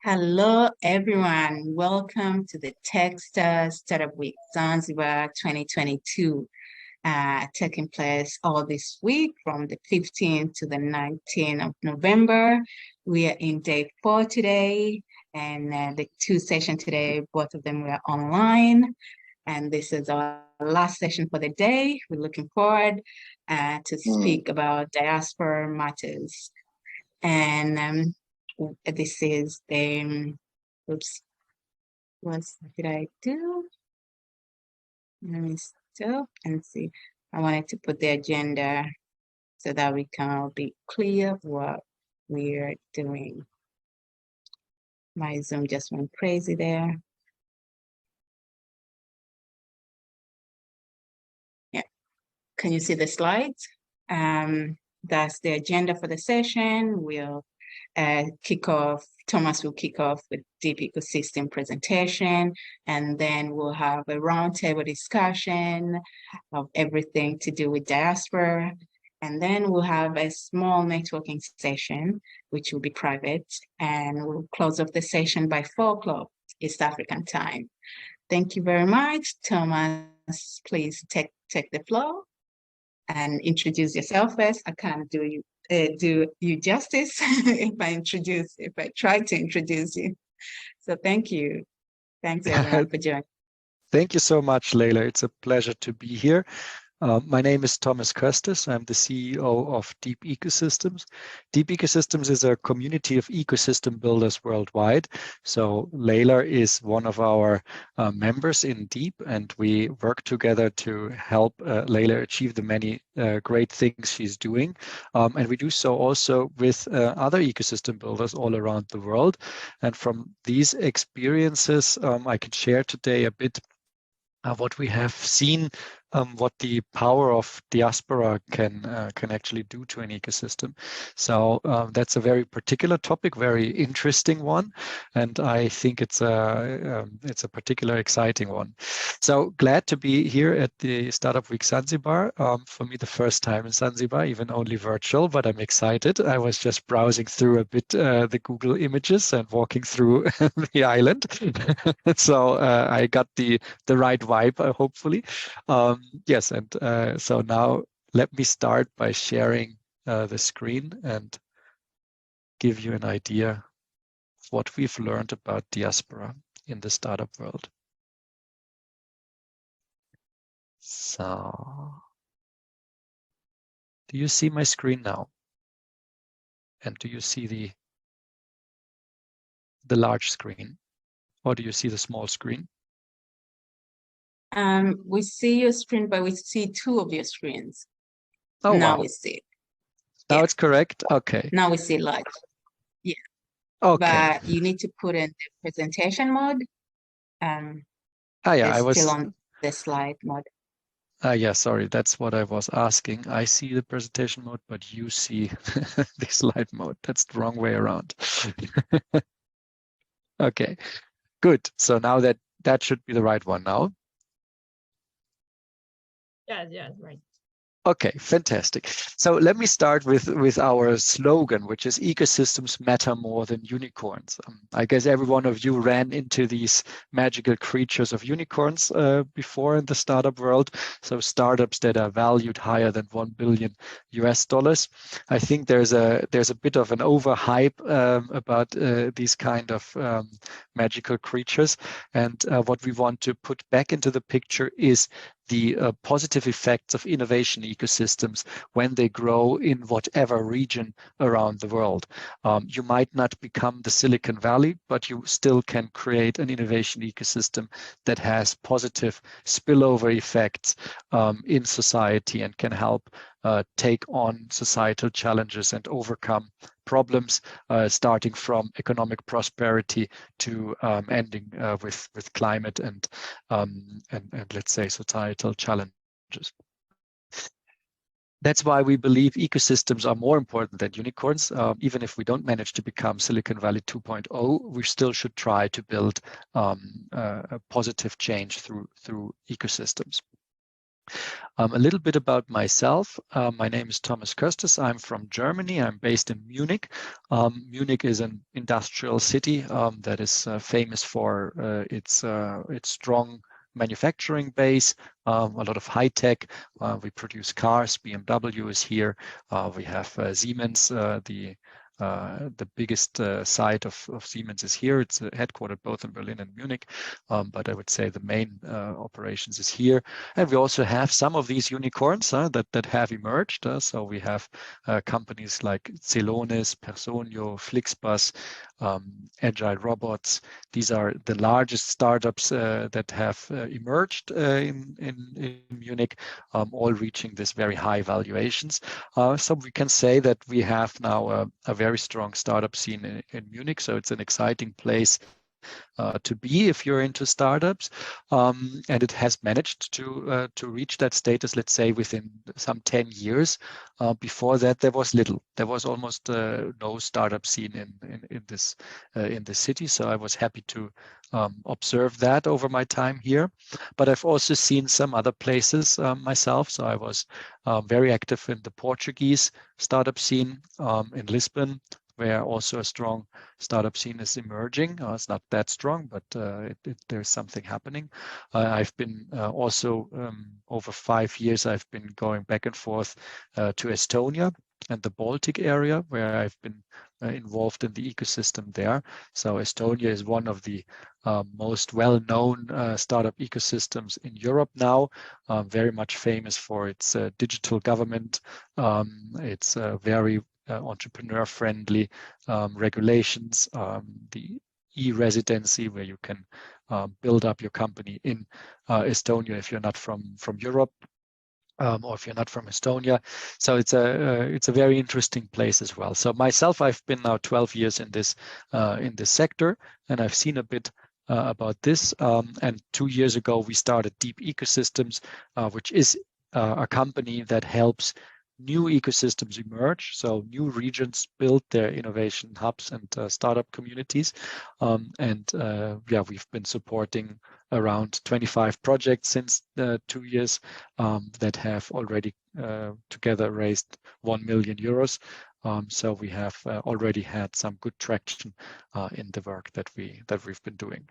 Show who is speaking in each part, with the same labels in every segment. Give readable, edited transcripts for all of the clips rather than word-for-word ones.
Speaker 1: Hello, everyone. Welcome to the Techstars Startup Week Zanzibar 2022, taking place all this week from the 15th to the 19th of November. We are in day 4 today, and the two sessions today, both of them were online. And this is our last session for the day. We're looking forward to speak about diaspora matters. And this is the, oops, what did I do? Let me stop and see. I wanted to put the agenda so that we can all be clear what we're doing. My Zoom just went crazy there. Yeah, can you see the slides? That's the agenda for the session. We'll kick off, Thomas will kick off with deep ecosystem presentation, and then we'll have a roundtable discussion of everything to do with diaspora. And then we'll have a small networking session, which will be private, and we'll close off the session by 4 o'clock East African time. Thank you very much. Thomas, please take the floor and introduce yourself first. I can't do you justice if I try to introduce you. So thank you. Thanks everyone for joining.
Speaker 2: Thank you so much, Leila. It's a pleasure to be here. My name is Thomas Köstes. I'm the CEO of Deep Ecosystems. Deep Ecosystems is a community of ecosystem builders worldwide. So Leila is one of our members in Deep, and we work together to help Leila achieve the many great things she's doing. And we do so also with other ecosystem builders all around the world. And from these experiences, I can share today a bit what we have seen, what the power of diaspora can actually do to an ecosystem. So that's a very particular topic, very interesting one, and I think it's a particular exciting one. So glad to be here at the Startup Week Zanzibar. For me, the first time in Zanzibar, even only virtual, but I'm excited. I was just browsing through a bit the Google images and walking through the island, so I got the right vibe, hopefully. Yes, and so now let me start by sharing the screen and give you an idea of what we've learned about diaspora in the startup world. So, do you see my screen now? And do you see the large screen? Or do you see the small screen?
Speaker 1: We see your screen, but we see 2 of your screens.
Speaker 2: Oh,
Speaker 1: now
Speaker 2: wow.
Speaker 1: We see it.
Speaker 2: Now it's correct? Okay.
Speaker 1: Now we see large. Yeah.
Speaker 2: Okay.
Speaker 1: But you need to put in the presentation mode.
Speaker 2: Yeah, I was
Speaker 1: still on the slide mode.
Speaker 2: Yeah, sorry, that's what I was asking. I see the presentation mode, but you see the slide mode. That's the wrong way around. Okay, good. So now that should be the right one now.
Speaker 3: Yeah, right.
Speaker 2: Okay, fantastic. So let me start with our slogan, which is ecosystems matter more than unicorns. I guess every one of you ran into these magical creatures of unicorns before in the startup world. So startups that are valued higher than $1 billion. I think there's a bit of an overhype about these kind of magical creatures. And what we want to put back into the picture is the positive effects of innovation ecosystems when they grow in whatever region around the world. You might not become the Silicon Valley, but you still can create an innovation ecosystem that has positive spillover effects in society and can help take on societal challenges and overcome problems, starting from economic prosperity to ending with climate and let's say societal challenges. That's why we believe ecosystems are more important than unicorns. Even if we don't manage to become Silicon Valley 2.0, we still should try to build a positive change through ecosystems. A little bit about myself. My name is Thomas Köstes. I'm from Germany. I'm based in Munich. Munich is an industrial city that is famous for its strong manufacturing base, a lot of high tech. We produce cars. BMW is here. We have Siemens, the biggest site of Siemens is here. It's headquartered both in Berlin and Munich, but I would say the main operations is here. And we also have some of these unicorns that have emerged. So we have companies like Celonis, Personio, Flixbus, Agile Robots. These are the largest startups that have emerged in Munich, all reaching this very high valuations. So we can say that we have now a very strong startup scene in Munich. So it's an exciting place to be if you're into startups, and it has managed to reach that status, let's say, within some 10 years. Before that, there was little. There was almost no startup scene in this city. So I was happy to observe that over my time here. But I've also seen some other places myself. So I was very active in the Portuguese startup scene in Lisbon, where also a strong startup scene is emerging. It's not that strong, but there's something happening. I've been also over 5 years, I've been going back and forth to Estonia and the Baltic area, where I've been involved in the ecosystem there. So Estonia is one of the most well-known startup ecosystems in Europe now, very much famous for its digital government. It's very entrepreneur-friendly regulations, the e-residency, where you can build up your company in Estonia if you're not from Europe, or if you're not from Estonia. So it's a very interesting place as well. So myself, I've been now 12 years in this sector, and I've seen a bit about this. And 2 years ago, we started Deep Ecosystems, which is a company that helps new ecosystems emerge. So new regions build their innovation hubs and startup communities. Yeah, we've been supporting around 25 projects since 2 years that have already together raised 1 million euros. So we have already had some good traction in the work that we've been doing.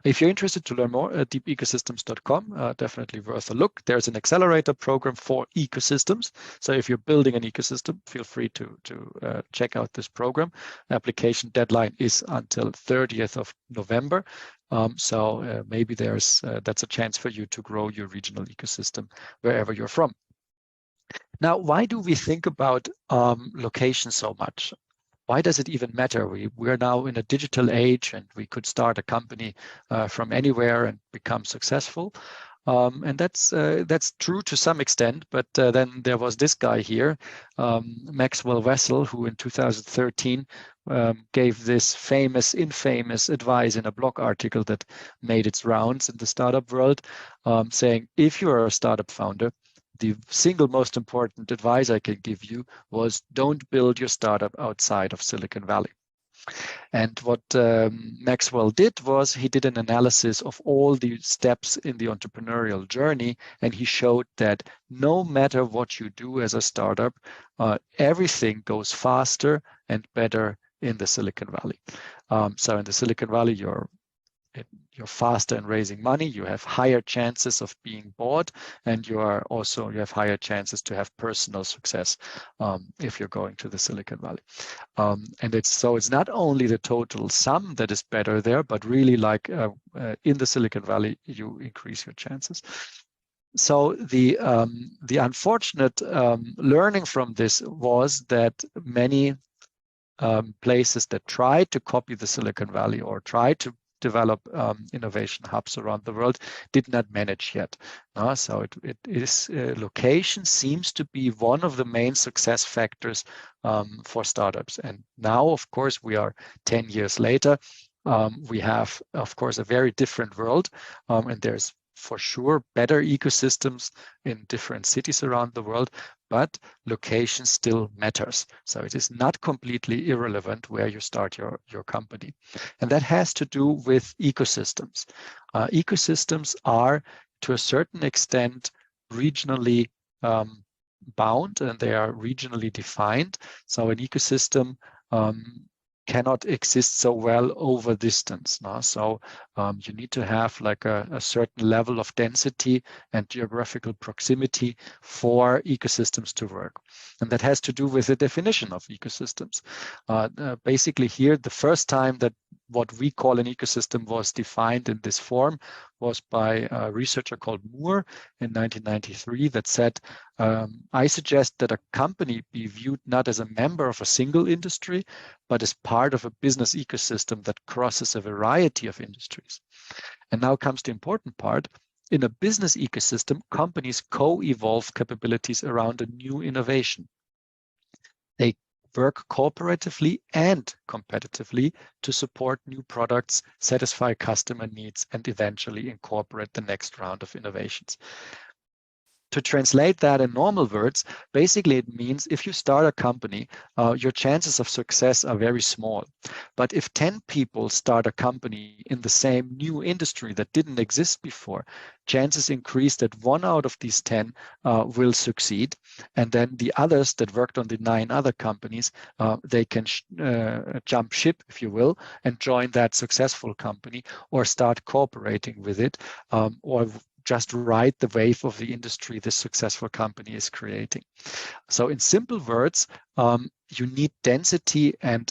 Speaker 2: If you're interested to learn more, deepecosystems.com, definitely worth a look. There's an accelerator program for ecosystems. So if you're building an ecosystem, feel free to check out this program. Application deadline is until 30th of November. So maybe that's a chance for you to grow your regional ecosystem wherever you're from. Now, why do we think about location so much? Why does it even matter? We're now in a digital age, and we could start a company from anywhere and become successful. And that's true to some extent, but then there was this guy here, Maxwell Wessel, who in 2013 gave this infamous advice in a blog article that made its rounds in the startup world, saying, if you're a startup founder, the single most important advice I can give you was don't build your startup outside of Silicon Valley. And what Maxwell did was he did an analysis of all the steps in the entrepreneurial journey, and he showed that no matter what you do as a startup, everything goes faster and better in the Silicon Valley. So in the Silicon Valley, you're faster in raising money, you have higher chances of being bought, and you have higher chances to have personal success if you're going to the Silicon Valley. And it's not only the total sum that is better there, but really like in the Silicon Valley, you increase your chances. So the unfortunate learning from this was that many places that tried to copy the Silicon Valley or tried to develop innovation hubs around the world did not manage yet. So it is location seems to be one of the main success factors for startups. And now, of course, we are 10 years later. We have, of course, a very different world, and there's for sure better ecosystems in different cities around the world, but location still matters. So it is not completely irrelevant where you start your company. And that has to do with ecosystems. Ecosystems are to a certain extent regionally bound, and they are regionally defined. So an ecosystem cannot exist so well over distance. No? So you need to have like a certain level of density and geographical proximity for ecosystems to work. And that has to do with the definition of ecosystems. Basically here, the first time that what we call an ecosystem was defined in this form was by a researcher called Moore in 1993 that said, I suggest that a company be viewed not as a member of a single industry, but as part of a business ecosystem that crosses a variety of industries. And now comes the important part. In a business ecosystem, companies co-evolve capabilities around a new innovation. They work cooperatively and competitively to support new products, satisfy customer needs, and eventually incorporate the next round of innovations. To translate that in normal words, basically it means if you start a company, your chances of success are very small. But if 10 people start a company in the same new industry that didn't exist before, chances increase that 1 out of these 10 will succeed. And then the others that worked on the 9 other companies, they can jump ship, if you will, and join that successful company or start cooperating with it, or just ride the wave of the industry this successful company is creating. So in simple words, you need density and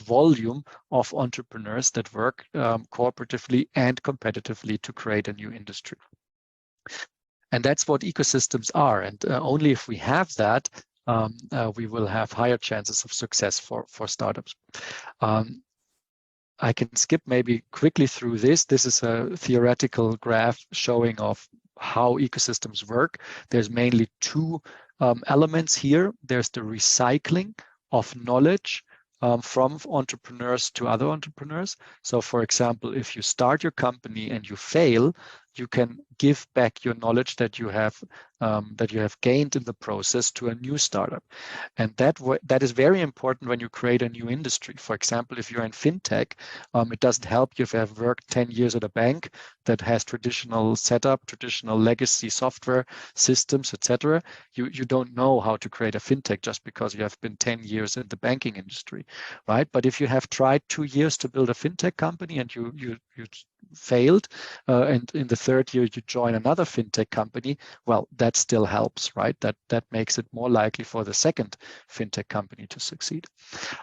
Speaker 2: volume of entrepreneurs that work cooperatively and competitively to create a new industry. And that's what ecosystems are. And only if we have that, we will have higher chances of success for startups. I can skip maybe quickly through this. This is a theoretical graph showing of how ecosystems work. There's mainly 2 elements here. There's the recycling of knowledge from entrepreneurs to other entrepreneurs. So for example, if you start your company and you fail, you can give back your knowledge that you have gained in the process to a new startup. And that is very important when you create a new industry. For example, if you're in fintech, it doesn't help you if you have worked 10 years at a bank that has traditional setup, traditional legacy software systems, etc. You don't know how to create a fintech just because you have been 10 years in the banking industry, right? But if you have tried 2 years to build a fintech company and you failed, and in the 3rd year you join another fintech company, well, that still helps, right? That makes it more likely for the second fintech company to succeed.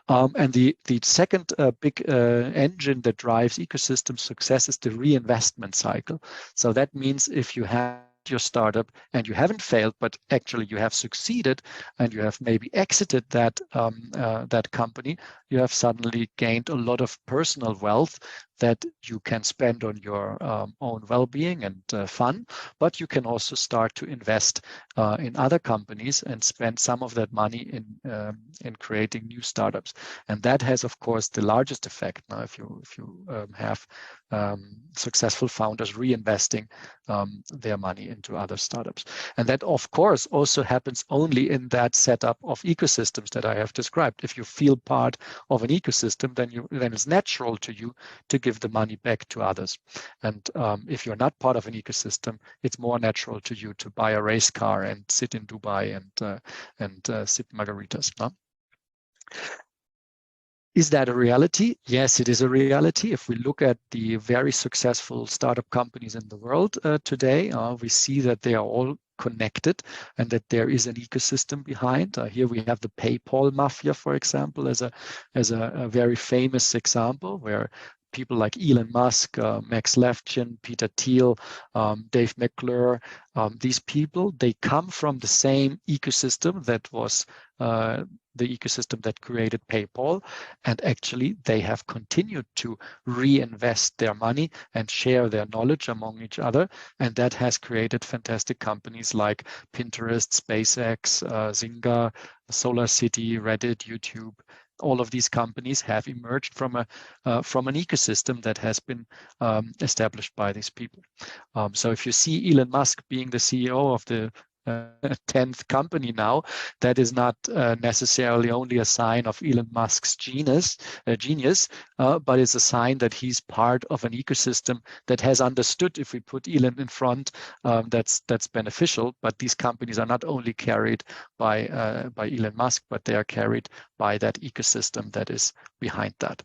Speaker 2: And the second big engine that drives ecosystem success is the reinvestment cycle. So that means if you have your startup and you haven't failed, but actually you have succeeded and you have maybe exited that company, you have suddenly gained a lot of personal wealth that you can spend on your own well-being and fun, but you can also start to invest in other companies and spend some of that money in creating new startups. And that has, of course, the largest effect. Now, if you have successful founders reinvesting their money into other startups. And that, of course, also happens only in that setup of ecosystems that I have described. If you feel part of an ecosystem, then it's natural to you to give the money back to others. And if you're not part of an ecosystem, it's more natural to you to buy a race car and sit in Dubai and sip margaritas. No? Is that a reality? Yes, it is a reality. If we look at the very successful startup companies in the world today, we see that they are all connected and that there is an ecosystem behind. Here we have the PayPal mafia, for example, as a very famous example where people like Elon Musk, Max Levchin, Peter Thiel, Dave McClure, these people, they come from the same ecosystem that was the ecosystem that created PayPal. And actually, they have continued to reinvest their money and share their knowledge among each other. And that has created fantastic companies like Pinterest, SpaceX, Zynga, SolarCity, Reddit, YouTube. All of these companies have emerged from an ecosystem that has been established by these people. So if you see Elon Musk being the CEO of the 10th company now, that is not necessarily only a sign of Elon Musk's genius, but it's a sign that he's part of an ecosystem that has understood, if we put Elon in front, that's beneficial. But these companies are not only carried by Elon Musk, but they are carried by that ecosystem that is behind that.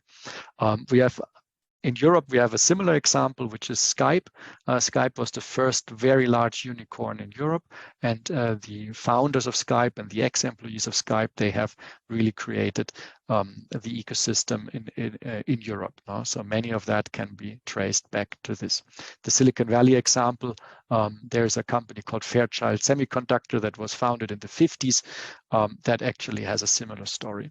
Speaker 2: In Europe, we have a similar example, which is Skype. Skype was the first very large unicorn in Europe, and the founders of Skype and the ex-employees of Skype, they have really created the ecosystem in Europe. So many of that can be traced back to this. The Silicon Valley example, there's a company called Fairchild Semiconductor that was founded in the 50s that actually has a similar story.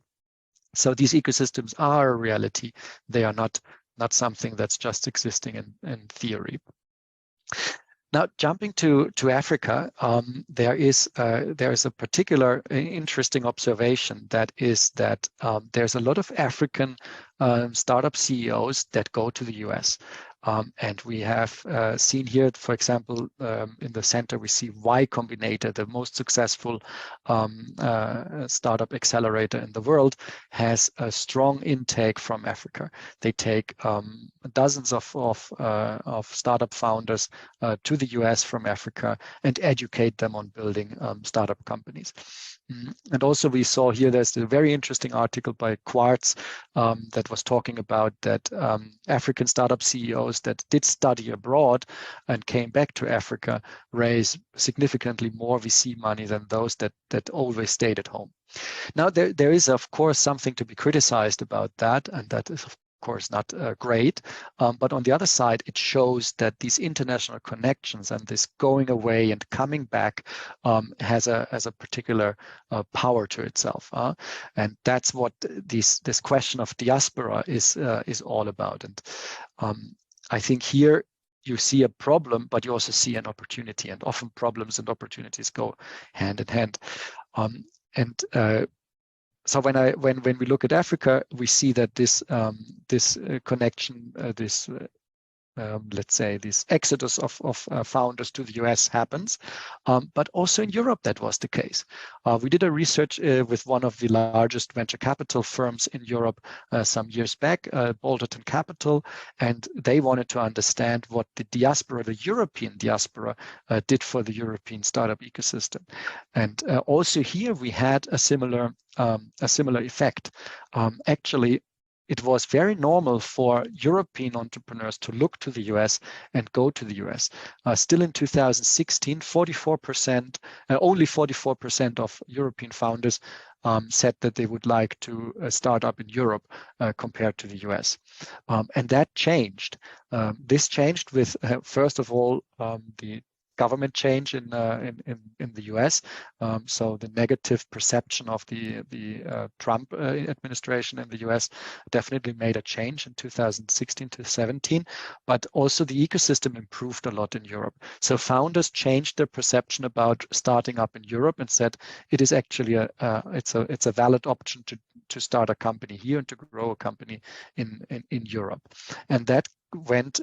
Speaker 2: So these ecosystems are a reality. They are not something that's just existing in theory. Now, jumping to Africa, there is a particular interesting observation, that is that there's a lot of African startup CEOs that go to the US. And we have seen here, for example, in the center, we see Y Combinator, the most successful startup accelerator in the world, has a strong intake from Africa. They take dozens of startup founders to the US from Africa and educate them on building startup companies. And also we saw here, there's a very interesting article by Quartz that was talking about that African startup CEOs that did study abroad and came back to Africa raise significantly more VC money than those that always stayed at home. Now, there is, of course, something to be criticized about that, and that is, of course, not great. But on the other side, it shows that these international connections and this going away and coming back has a particular power to itself. And that's what this question of diaspora is all about. And I think here you see a problem, but you also see an opportunity, and often problems and opportunities go hand in hand. So when we look at Africa, we see that this connection, let's say this exodus of founders to the US happens, but also in Europe that was the case. We did a research with one of the largest venture capital firms in Europe some years back, Balderton Capital, and they wanted to understand what the diaspora, the European diaspora, did for the European startup ecosystem. And also here we had a similar effect. Actually, it was very normal for European entrepreneurs to look to the US and go to the US. Still in 2016, only 44% of European founders said that they would like to start up in Europe compared to the US. And that changed. This changed with, first of all, the government change in the US. So the negative perception of the Trump administration in the US definitely made a change in 2016 to 17, but also the ecosystem improved a lot in Europe. So founders changed their perception about starting up in Europe and said it is actually it's a valid option to start a company here and to grow a company in Europe. And that went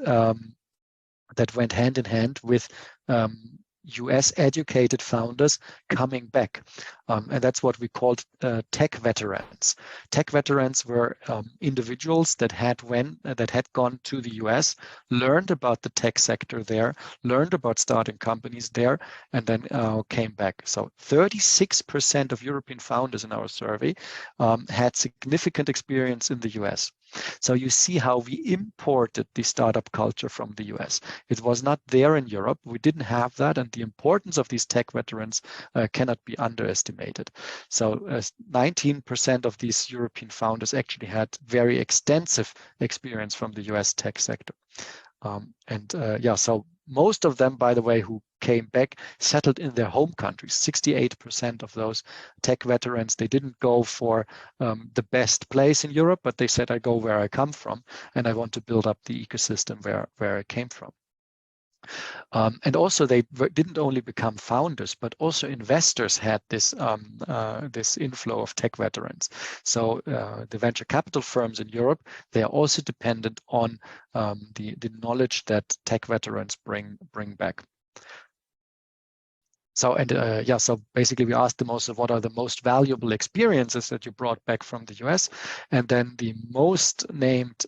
Speaker 2: hand in hand with US educated founders coming back. And that's what we called tech veterans. Tech veterans were individuals that had gone to the US, learned about the tech sector there, learned about starting companies there, and then came back. So 36% of European founders in our survey had significant experience in the US. So you see how we imported the startup culture from the US. It was not there in Europe. We didn't have that. And the importance of these tech veterans cannot be underestimated. So 19% of these European founders actually had very extensive experience from the US tech sector. So most of them, by the way, who came back, settled in their home countries. 68% of those tech veterans, they didn't go for the best place in Europe, but they said, I go where I come from, and I want to build up the ecosystem where I came from. And also they didn't only become founders, but also investors had this inflow of tech veterans. So the venture capital firms in Europe, they are also dependent on the knowledge that tech veterans bring back. So basically we asked them also what are the most valuable experiences that you brought back from the US, and then the most named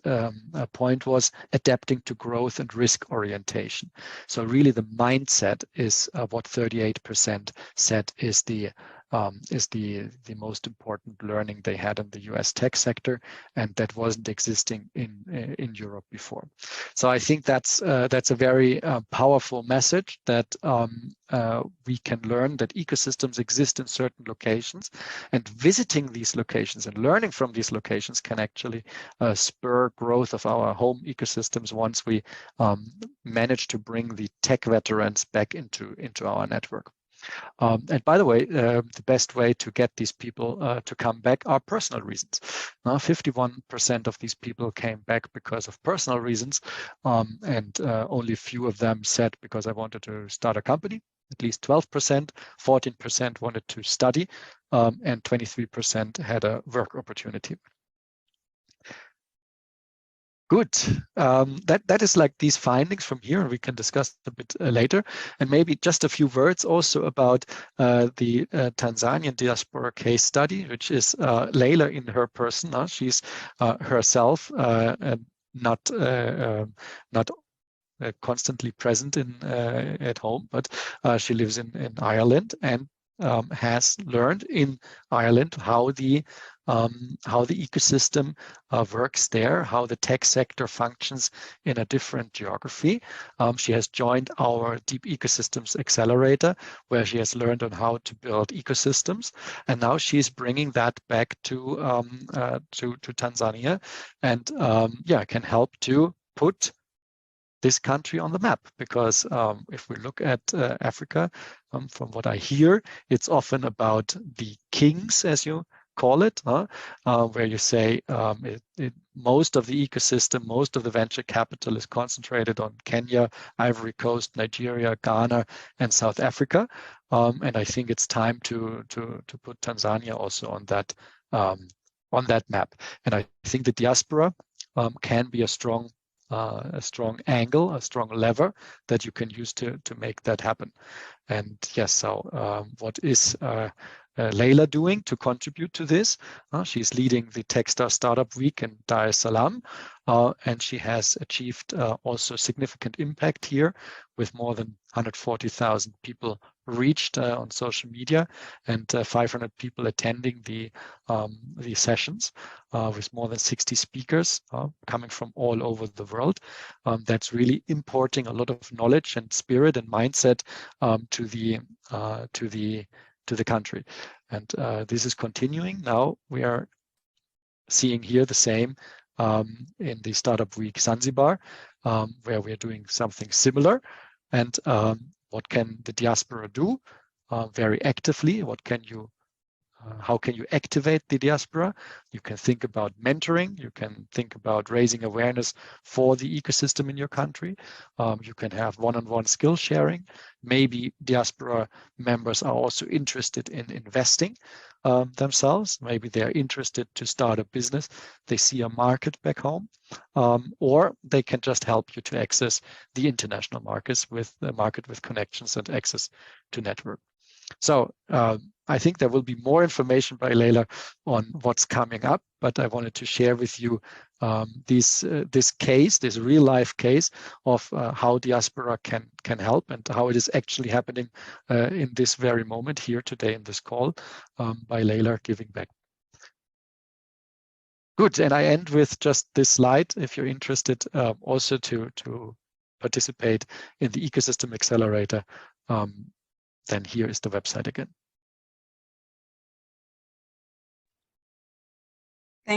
Speaker 2: point was adapting to growth and risk orientation. So really the mindset is what 38% said is the most important learning they had in the US tech sector, and that wasn't existing in Europe before. So I think that's a very powerful message that we can learn that ecosystems exist in certain locations, and visiting these locations and learning from these locations can actually spur growth of our home ecosystems once we manage to bring the tech veterans back into our network. And by the way, the best way to get these people to come back are personal reasons. 51% of these people came back because of personal reasons, and only a few of them said because I wanted to start a company. At least 12%, 14% wanted to study, and 23% had a work opportunity. Good. That is like these findings from here, and we can discuss a bit later. And maybe just a few words also about the Tanzanian diaspora case study, which is Leila in her person. She's herself not constantly present at home, but she lives in Ireland and has learned in Ireland how the ecosystem works there, how the tech sector functions in a different geography. She has joined our Deep Ecosystems Accelerator, where she has learned on how to build ecosystems, and now she's bringing that back to Tanzania, and can help to put this country on the map, because if we look at Africa, from what I hear, it's often about the kings, as you call it, where you say most of the ecosystem, most of the venture capital is concentrated on Kenya, Ivory Coast, Nigeria, Ghana, and South Africa. And I think it's time to put Tanzania also on that map. And I think the diaspora can be a strong angle, a strong lever that you can use to make that happen. And yes, so what is Leila doing to contribute to this? She's leading the Techstars Startup Week in Dar es Salaam, and she has achieved also significant impact here, with more than 140,000 people reached on social media, and 500 people attending the sessions, with more than 60 speakers coming from all over the world. That's really importing a lot of knowledge and spirit and mindset to the country, and this is continuing. Now we are seeing here the same in the Startup Week Zanzibar, where we are doing something similar. And what can the diaspora do very actively? How can you activate the diaspora? You can think about mentoring. You can think about raising awareness for the ecosystem in your country. You can have one-on-one skill sharing. Maybe diaspora members are also interested in investing themselves. Maybe they're interested to start a business. They see a market back home, or they can just help you to access the international markets with the market with connections and access to network. So I think there will be more information by Leila on what's coming up, but I wanted to share with you this real life case of how diaspora can help, and how it is actually happening in this very moment here today in this call, by Leila giving back. Good, and I end with just this slide. If you're interested also to participate in the Ecosystem Accelerator, then here is the website again.